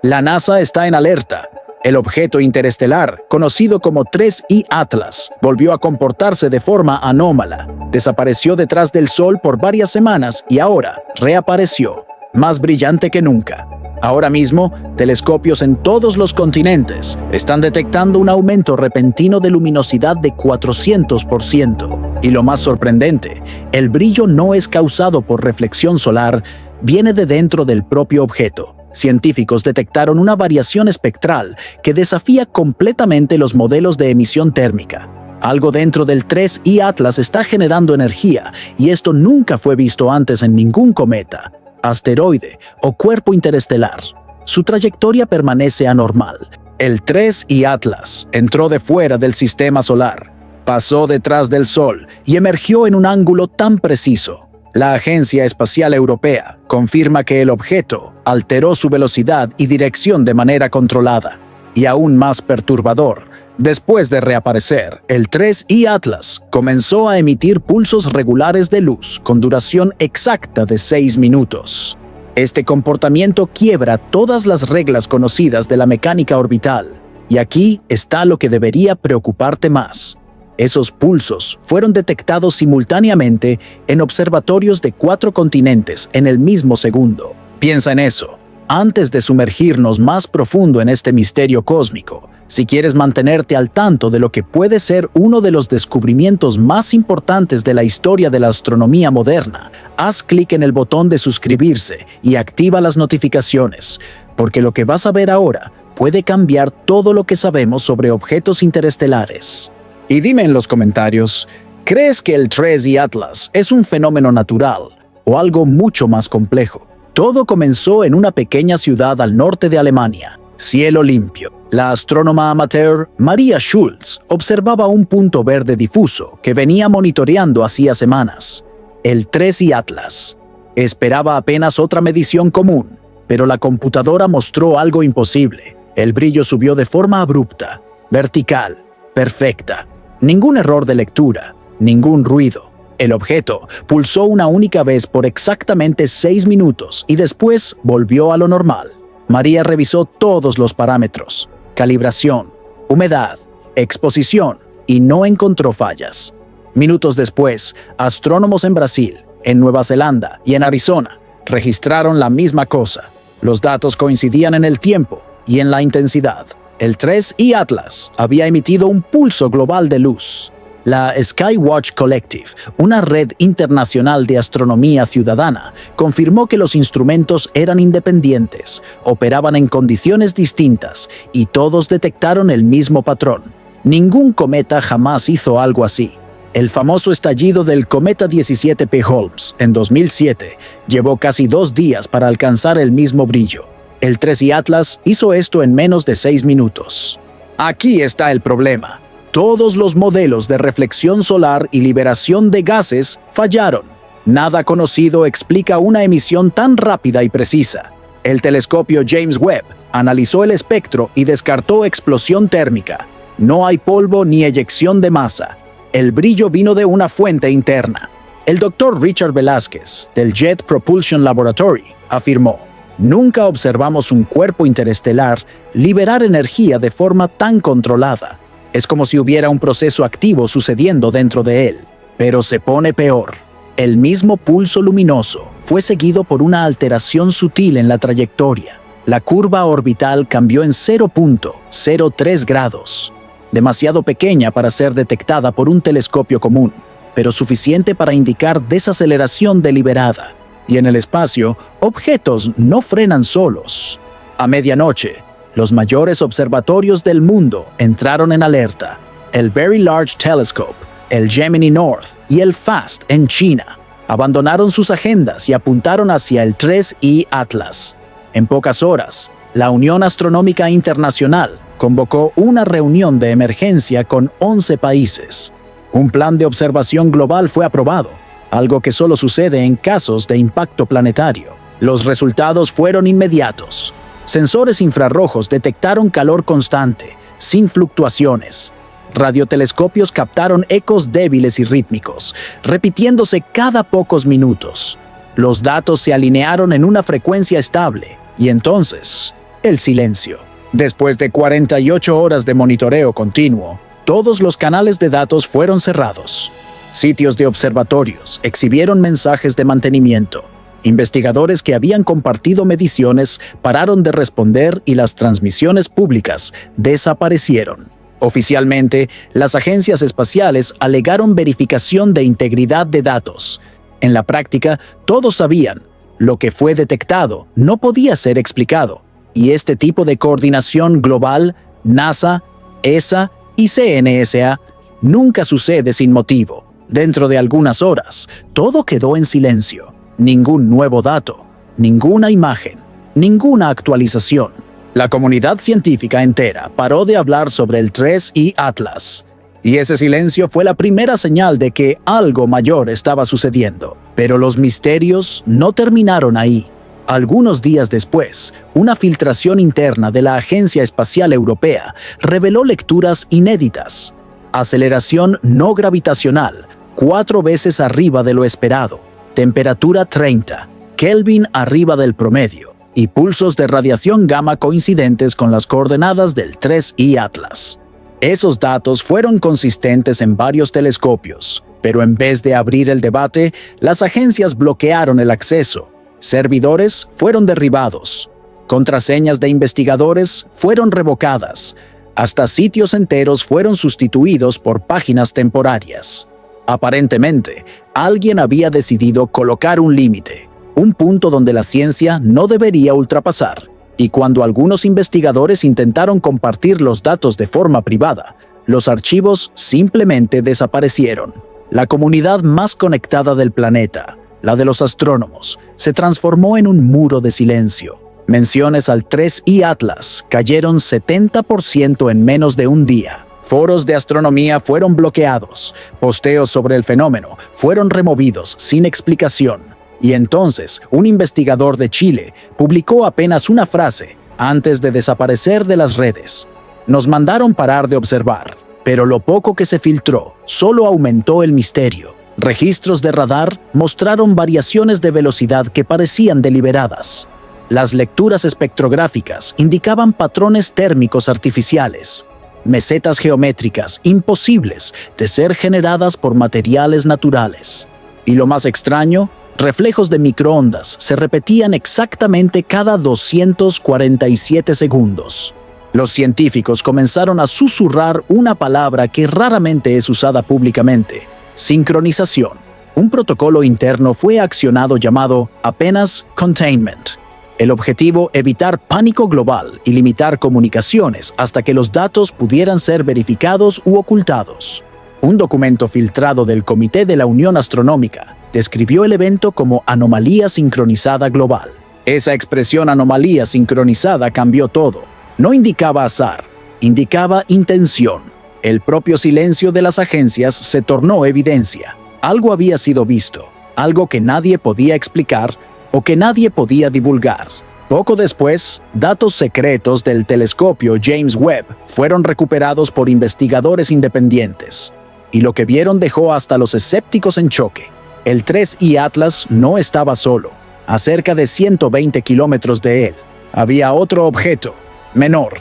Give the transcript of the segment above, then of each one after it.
La NASA está en alerta. El objeto interestelar, conocido como 3I Atlas, volvió a comportarse de forma anómala. Desapareció detrás del Sol por varias semanas y ahora reapareció, más brillante que nunca. Ahora mismo, telescopios en todos los continentes están detectando un aumento repentino de luminosidad de 400%. Y lo más sorprendente, el brillo no es causado por reflexión solar, viene de dentro del propio objeto. Científicos detectaron una variación espectral que desafía completamente los modelos de emisión térmica. Algo dentro del 3I Atlas está generando energía, y esto nunca fue visto antes en ningún cometa, asteroide o cuerpo interestelar. Su trayectoria permanece anormal. El 3I Atlas entró de fuera del sistema solar, pasó detrás del Sol y emergió en un ángulo tan preciso. La Agencia Espacial Europea confirma que el objeto alteró su velocidad y dirección de manera controlada. Y aún más perturbador, después de reaparecer, el 3I Atlas comenzó a emitir pulsos regulares de luz con duración exacta de 6 minutos. Este comportamiento quiebra todas las reglas conocidas de la mecánica orbital. Y aquí está lo que debería preocuparte más. Esos pulsos fueron detectados simultáneamente en observatorios de 4 continentes en el mismo segundo. Piensa en eso. Antes de sumergirnos más profundo en este misterio cósmico, si quieres mantenerte al tanto de lo que puede ser uno de los descubrimientos más importantes de la historia de la astronomía moderna, haz clic en el botón de suscribirse y activa las notificaciones, porque lo que vas a ver ahora puede cambiar todo lo que sabemos sobre objetos interestelares. Y dime en los comentarios, ¿crees que el 3I Atlas es un fenómeno natural o algo mucho más complejo? Todo comenzó en una pequeña ciudad al norte de Alemania, Cielo Limpio. La astrónoma amateur Maria Schulz observaba un punto verde difuso que venía monitoreando hacía semanas. El 3I Atlas. Esperaba apenas otra medición común, pero la computadora mostró algo imposible. El brillo subió de forma abrupta, vertical, perfecta. Ningún error de lectura, ningún ruido. El objeto pulsó una única vez por exactamente 6 minutos y después volvió a lo normal. María revisó todos los parámetros: calibración, humedad, exposición, y no encontró fallas. Minutos después, astrónomos en Brasil, en Nueva Zelanda y en Arizona registraron la misma cosa. Los datos coincidían en el tiempo y en la intensidad. El 3I Atlas había emitido un pulso global de luz. La Skywatch Collective, una red internacional de astronomía ciudadana, confirmó que los instrumentos eran independientes, operaban en condiciones distintas y todos detectaron el mismo patrón. Ningún cometa jamás hizo algo así. El famoso estallido del cometa 17P Holmes en 2007 llevó casi 2 días para alcanzar el mismo brillo. El 3I Atlas hizo esto en menos de 6 minutos. Aquí está el problema. Todos los modelos de reflexión solar y liberación de gases fallaron. Nada conocido explica una emisión tan rápida y precisa. El telescopio James Webb analizó el espectro y descartó explosión térmica. No hay polvo ni eyección de masa. El brillo vino de una fuente interna. El Dr. Richard Velázquez, del Jet Propulsion Laboratory, afirmó: "Nunca observamos un cuerpo interestelar liberar energía de forma tan controlada. Es como si hubiera un proceso activo sucediendo dentro de él. Pero se pone peor. El mismo pulso luminoso fue seguido por una alteración sutil en la trayectoria. La curva orbital cambió en 0.03 grados. Demasiado pequeña para ser detectada por un telescopio común, pero suficiente para indicar desaceleración deliberada. Y en el espacio, objetos no frenan solos. A medianoche, los mayores observatorios del mundo entraron en alerta: el Very Large Telescope, el Gemini North y el FAST en China. Abandonaron sus agendas y apuntaron hacia el 3I Atlas. En pocas horas, la Unión Astronómica Internacional convocó una reunión de emergencia con 11 países. Un plan de observación global fue aprobado, algo que solo sucede en casos de impacto planetario. Los resultados fueron inmediatos. Sensores infrarrojos detectaron calor constante, sin fluctuaciones. Radiotelescopios captaron ecos débiles y rítmicos, repitiéndose cada pocos minutos. Los datos se alinearon en una frecuencia estable, y entonces El silencio. Después de 48 horas de monitoreo continuo, todos los canales de datos fueron cerrados. Sitios de observatorios exhibieron mensajes de mantenimiento. Investigadores que habían compartido mediciones pararon de responder y las transmisiones públicas desaparecieron. Oficialmente, las agencias espaciales alegaron verificación de integridad de datos. En la práctica, todos sabían, lo que fue detectado no podía ser explicado, y este tipo de coordinación global, NASA, ESA y CNSA, nunca sucede sin motivo. Dentro de algunas horas, todo quedó en silencio. Ningún nuevo dato, ninguna imagen, ninguna actualización. La comunidad científica entera paró de hablar sobre el 3I Atlas. Y ese silencio fue la primera señal de que algo mayor estaba sucediendo. Pero los misterios no terminaron ahí. Algunos días después, una filtración interna de la Agencia Espacial Europea reveló lecturas inéditas. Aceleración no gravitacional, 4 veces arriba de lo esperado. Temperatura 30, Kelvin arriba del promedio, y pulsos de radiación gamma coincidentes con las coordenadas del 3I Atlas. Esos datos fueron consistentes en varios telescopios, pero en vez de abrir el debate, las agencias bloquearon el acceso. Servidores fueron derribados. Contraseñas de investigadores fueron revocadas. Hasta sitios enteros fueron sustituidos por páginas temporarias. Aparentemente, alguien había decidido colocar un límite, un punto donde la ciencia no debería ultrapasar. Y cuando algunos investigadores intentaron compartir los datos de forma privada, los archivos simplemente desaparecieron. La comunidad más conectada del planeta, la de los astrónomos, se transformó en un muro de silencio. Menciones al 3I Atlas cayeron 70% en menos de un día. Foros de astronomía fueron bloqueados. Posteos sobre el fenómeno fueron removidos sin explicación. Y entonces, un investigador de Chile publicó apenas una frase antes de desaparecer de las redes. Nos mandaron parar de observar, pero lo poco que se filtró solo aumentó el misterio. Registros de radar mostraron variaciones de velocidad que parecían deliberadas. Las lecturas espectrográficas indicaban patrones térmicos artificiales, mesetas geométricas imposibles de ser generadas por materiales naturales. Y lo más extraño, reflejos de microondas se repetían exactamente cada 247 segundos. Los científicos comenzaron a susurrar una palabra que raramente es usada públicamente: sincronización. Un protocolo interno fue accionado llamado apenas containment. El objetivo: evitar pánico global y limitar comunicaciones hasta que los datos pudieran ser verificados u ocultados. Un documento filtrado del Comité de la Unión Astronómica describió el evento como anomalía sincronizada global. Esa expresión anomalía sincronizada cambió todo. No indicaba azar, indicaba intención. El propio silencio de las agencias se tornó evidencia. Algo había sido visto, algo que nadie podía explicar o que nadie podía divulgar. Poco después, datos secretos del telescopio James Webb fueron recuperados por investigadores independientes. Y lo que vieron dejó hasta los escépticos en choque. El 3I Atlas no estaba solo. A cerca de 120 kilómetros de él, había otro objeto, menor,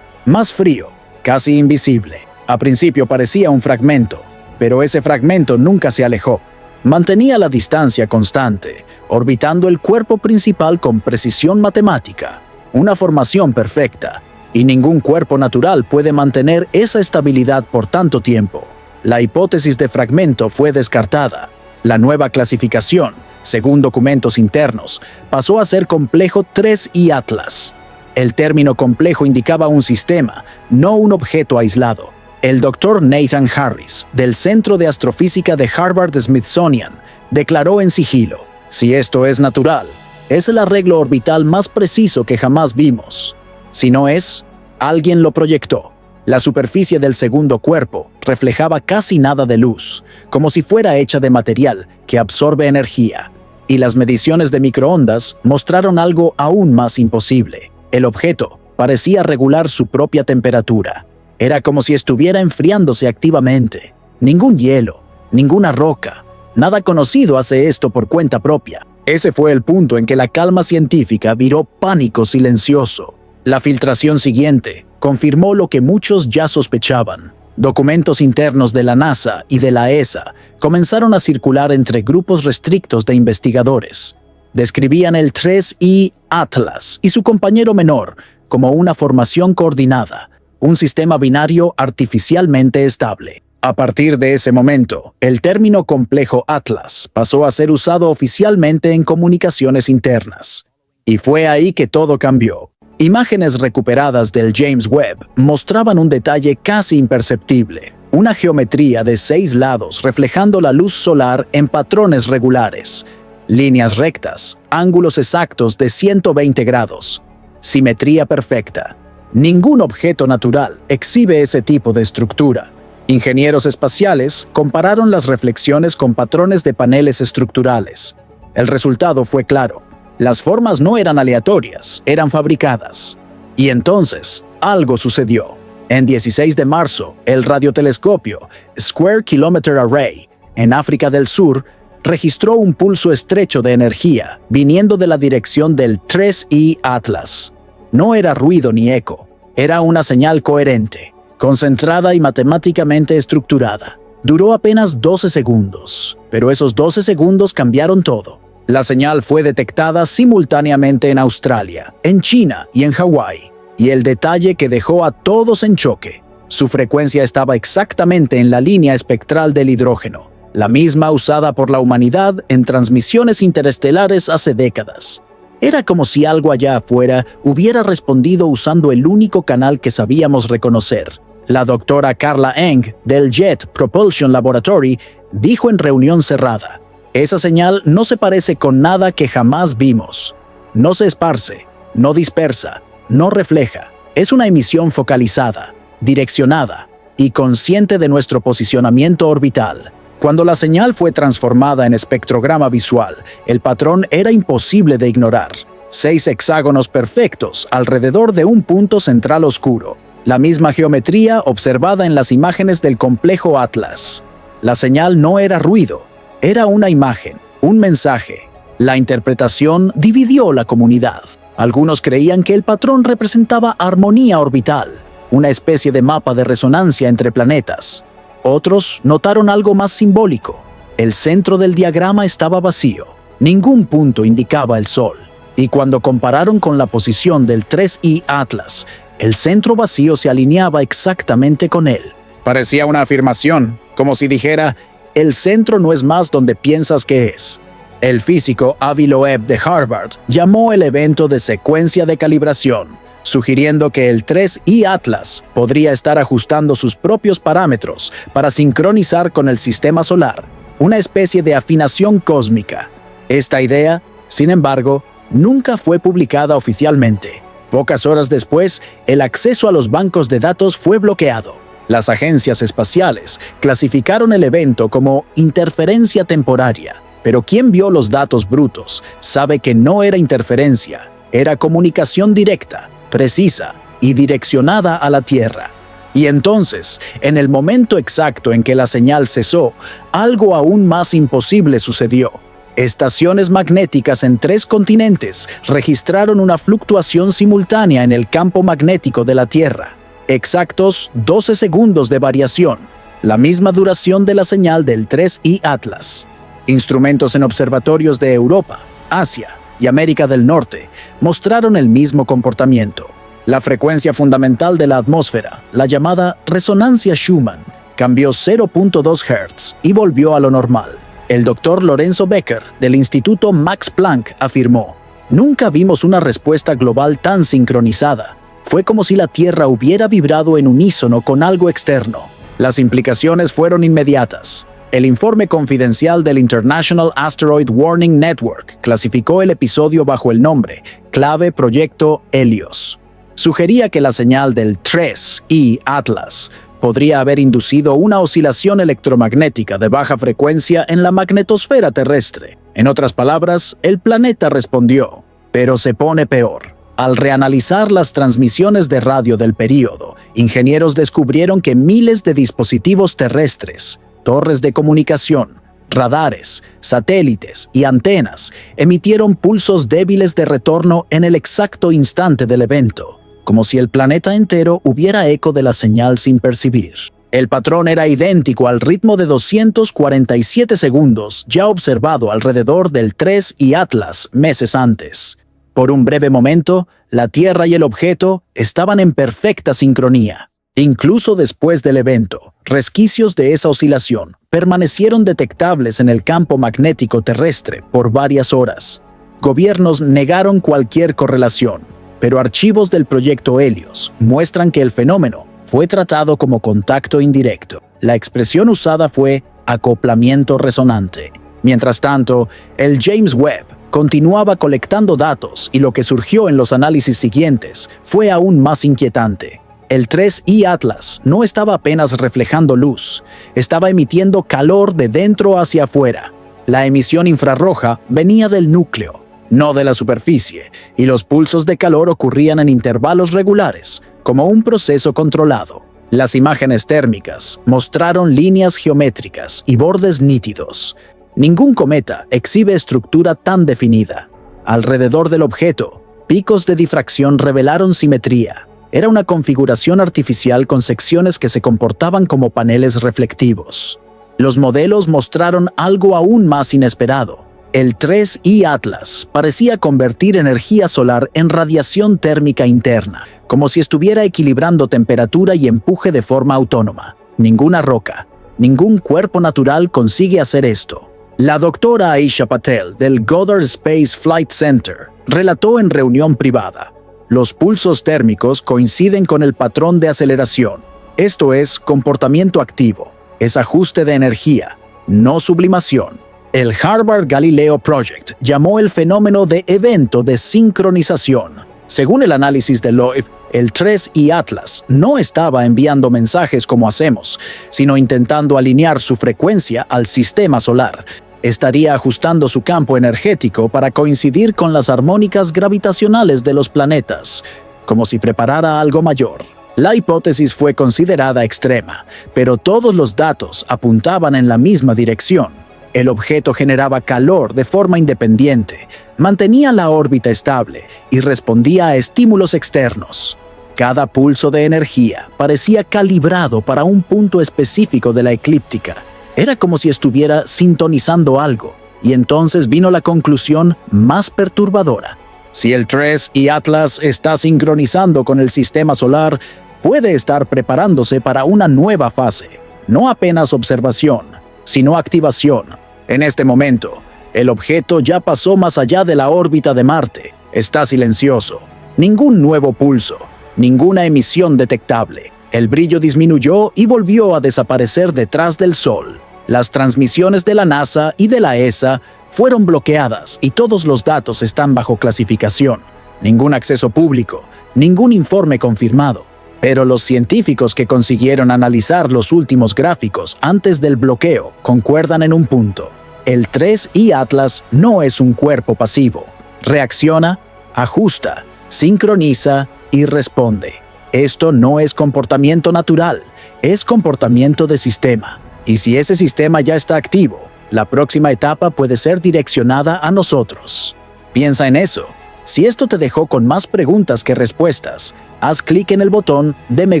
más frío, casi invisible. A principio parecía un fragmento, pero ese fragmento nunca se alejó. Mantenía la distancia constante, orbitando el cuerpo principal con precisión matemática, una formación perfecta, y ningún cuerpo natural puede mantener esa estabilidad por tanto tiempo. La hipótesis de fragmento fue descartada. La nueva clasificación, según documentos internos, pasó a ser complejo 3I Atlas. El término complejo indicaba un sistema, no un objeto aislado. El Dr. Nathan Harris, del Centro de Astrofísica de Harvard-Smithsonian, declaró en sigilo: si esto es natural, es el arreglo orbital más preciso que jamás vimos. Si no es, alguien lo proyectó. La superficie del segundo cuerpo reflejaba casi nada de luz, como si fuera hecha de material que absorbe energía. Y las mediciones de microondas mostraron algo aún más imposible. El objeto parecía regular su propia temperatura. Era como si estuviera enfriándose activamente. Ningún hielo, ninguna roca, nada conocido hace esto por cuenta propia. Ese fue el punto en que la calma científica viró pánico silencioso. La filtración siguiente confirmó lo que muchos ya sospechaban. Documentos internos de la NASA y de la ESA comenzaron a circular entre grupos restrictos de investigadores. Describían el 3I Atlas y su compañero menor como una formación coordinada, un sistema binario artificialmente estable. A partir de ese momento, el término complejo Atlas pasó a ser usado oficialmente en comunicaciones internas. Y fue ahí que todo cambió. Imágenes recuperadas del James Webb mostraban un detalle casi imperceptible, una geometría de 6 lados reflejando la luz solar en patrones regulares, líneas rectas, ángulos exactos de 120 grados, simetría perfecta. Ningún objeto natural exhibe ese tipo de estructura. Ingenieros espaciales compararon las reflexiones con patrones de paneles estructurales. El resultado fue claro. Las formas no eran aleatorias, eran fabricadas. Y entonces, algo sucedió. En 16 de marzo, el radiotelescopio Square Kilometre Array, en África del Sur, registró un pulso estrecho de energía viniendo de la dirección del 3I Atlas. No era ruido ni eco, era una señal coherente, concentrada y matemáticamente estructurada. Duró apenas 12 segundos, pero esos 12 segundos cambiaron todo. La señal fue detectada simultáneamente en Australia, en China y en Hawái, y el detalle que dejó a todos en choque. Su frecuencia estaba exactamente en la línea espectral del hidrógeno, la misma usada por la humanidad en transmisiones interestelares hace décadas. Era como si algo allá afuera hubiera respondido usando el único canal que sabíamos reconocer. La doctora Carla Eng, del Jet Propulsion Laboratory, dijo en reunión cerrada: esa señal no se parece con nada que jamás vimos. No se esparce, no dispersa, no refleja. Es una emisión focalizada, direccionada y consciente de nuestro posicionamiento orbital. Cuando la señal fue transformada en espectrograma visual, el patrón era imposible de ignorar. 6 hexágonos perfectos alrededor de un punto central oscuro. La misma geometría observada en las imágenes del complejo Atlas. La señal no era ruido. Era una imagen, un mensaje. La interpretación dividió la comunidad. Algunos creían que el patrón representaba armonía orbital, una especie de mapa de resonancia entre planetas. Otros notaron algo más simbólico. El centro del diagrama estaba vacío. Ningún punto indicaba el Sol. Y cuando compararon con la posición del 3I Atlas, el centro vacío se alineaba exactamente con él. Parecía una afirmación, como si dijera: el centro no es más donde piensas que es. El físico Avi Loeb de Harvard llamó el evento de secuencia de calibración, sugiriendo que el 3I Atlas podría estar ajustando sus propios parámetros para sincronizar con el sistema solar, una especie de afinación cósmica. Esta idea, sin embargo, nunca fue publicada oficialmente. Pocas horas después, el acceso a los bancos de datos fue bloqueado. Las agencias espaciales clasificaron el evento como interferencia temporaria, pero quien vio los datos brutos sabe que no era interferencia, era comunicación directa, precisa y direccionada a la Tierra. Y entonces, en el momento exacto en que la señal cesó, algo aún más imposible sucedió. Estaciones magnéticas en 3 continentes registraron una fluctuación simultánea en el campo magnético de la Tierra. Exactos 12 segundos de variación, la misma duración de la señal del 3I Atlas. Instrumentos en observatorios de Europa, Asia y América del Norte mostraron el mismo comportamiento. La frecuencia fundamental de la atmósfera, la llamada resonancia Schumann, cambió 0.2 Hz y volvió a lo normal. El doctor Lorenzo Becker, del Instituto Max Planck, afirmó: nunca vimos una respuesta global tan sincronizada. Fue como si la Tierra hubiera vibrado en unísono con algo externo. Las implicaciones fueron inmediatas. El informe confidencial del International Asteroid Warning Network clasificó el episodio bajo el nombre Clave Proyecto Helios. Sugería que la señal del 3I Atlas podría haber inducido una oscilación electromagnética de baja frecuencia en la magnetosfera terrestre. En otras palabras, el planeta respondió. Pero se pone peor. Al reanalizar las transmisiones de radio del período, ingenieros descubrieron que miles de dispositivos terrestres, torres de comunicación, radares, satélites y antenas emitieron pulsos débiles de retorno en el exacto instante del evento. como si el planeta entero hubiera eco de la señal sin percibir. El patrón era idéntico al ritmo de 247 segundos ya observado alrededor del 3 y Atlas meses antes. Por un breve momento, la Tierra y el objeto estaban en perfecta sincronía. Incluso después del evento, resquicios de esa oscilación permanecieron detectables en el campo magnético terrestre por varias horas. Gobiernos negaron cualquier correlación, pero archivos del proyecto Helios muestran que el fenómeno fue tratado como contacto indirecto. La expresión usada fue acoplamiento resonante. Mientras tanto, el James Webb continuaba colectando datos y lo que surgió en los análisis siguientes fue aún más inquietante. El 3I Atlas no estaba apenas reflejando luz, estaba emitiendo calor de dentro hacia afuera. La emisión infrarroja venía del núcleo, no de la superficie, y los pulsos de calor ocurrían en intervalos regulares, como un proceso controlado. Las imágenes térmicas mostraron líneas geométricas y bordes nítidos. Ningún cometa exhibe estructura tan definida. Alrededor del objeto, picos de difracción revelaron simetría. Era una configuración artificial con secciones que se comportaban como paneles reflectivos. Los modelos mostraron algo aún más inesperado. El 3I Atlas parecía convertir energía solar en radiación térmica interna, como si estuviera equilibrando temperatura y empuje de forma autónoma. Ninguna roca, ningún cuerpo natural consigue hacer esto. La doctora Aisha Patel del Goddard Space Flight Center relató en reunión privada: los pulsos térmicos coinciden con el patrón de aceleración. Esto es comportamiento activo, es ajuste de energía, no sublimación. El Harvard Galileo Project llamó el fenómeno de evento de sincronización. Según el análisis de Loeb, el 3I Atlas no estaba enviando mensajes como hacemos, sino intentando alinear su frecuencia al sistema solar. Estaría ajustando su campo energético para coincidir con las armónicas gravitacionales de los planetas, como si preparara algo mayor. La hipótesis fue considerada extrema, pero todos los datos apuntaban en la misma dirección. El objeto generaba calor de forma independiente, mantenía la órbita estable y respondía a estímulos externos. Cada pulso de energía parecía calibrado para un punto específico de la eclíptica. Era como si estuviera sintonizando algo, y entonces vino la conclusión más perturbadora. Si el 3I Atlas está sincronizando con el sistema solar, puede estar preparándose para una nueva fase, no apenas observación, sino activación. En este momento, el objeto ya pasó más allá de la órbita de Marte. Está silencioso. Ningún nuevo pulso, ninguna emisión detectable. El brillo disminuyó y volvió a desaparecer detrás del Sol. Las transmisiones de la NASA y de la ESA fueron bloqueadas y todos los datos están bajo clasificación. Ningún acceso público, ningún informe confirmado. Pero los científicos que consiguieron analizar los últimos gráficos antes del bloqueo concuerdan en un punto. El 3I Atlas no es un cuerpo pasivo. Reacciona, ajusta, sincroniza y responde. Esto no es comportamiento natural, es comportamiento de sistema. Y si ese sistema ya está activo, la próxima etapa puede ser direccionada a nosotros. Piensa en eso. Si esto te dejó con más preguntas que respuestas, haz clic en el botón de me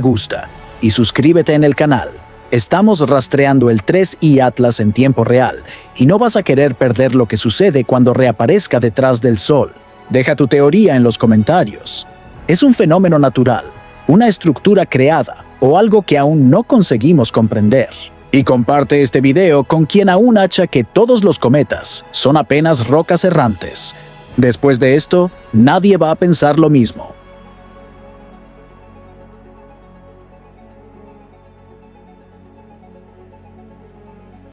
gusta y suscríbete en el canal. Estamos rastreando el 3I Atlas en tiempo real y no vas a querer perder lo que sucede cuando reaparezca detrás del Sol. Deja tu teoría en los comentarios. ¿Es un fenómeno natural, una estructura creada o algo que aún no conseguimos comprender? Y comparte este video con quien aún acha que todos los cometas son apenas rocas errantes. Después de esto, nadie va a pensar lo mismo.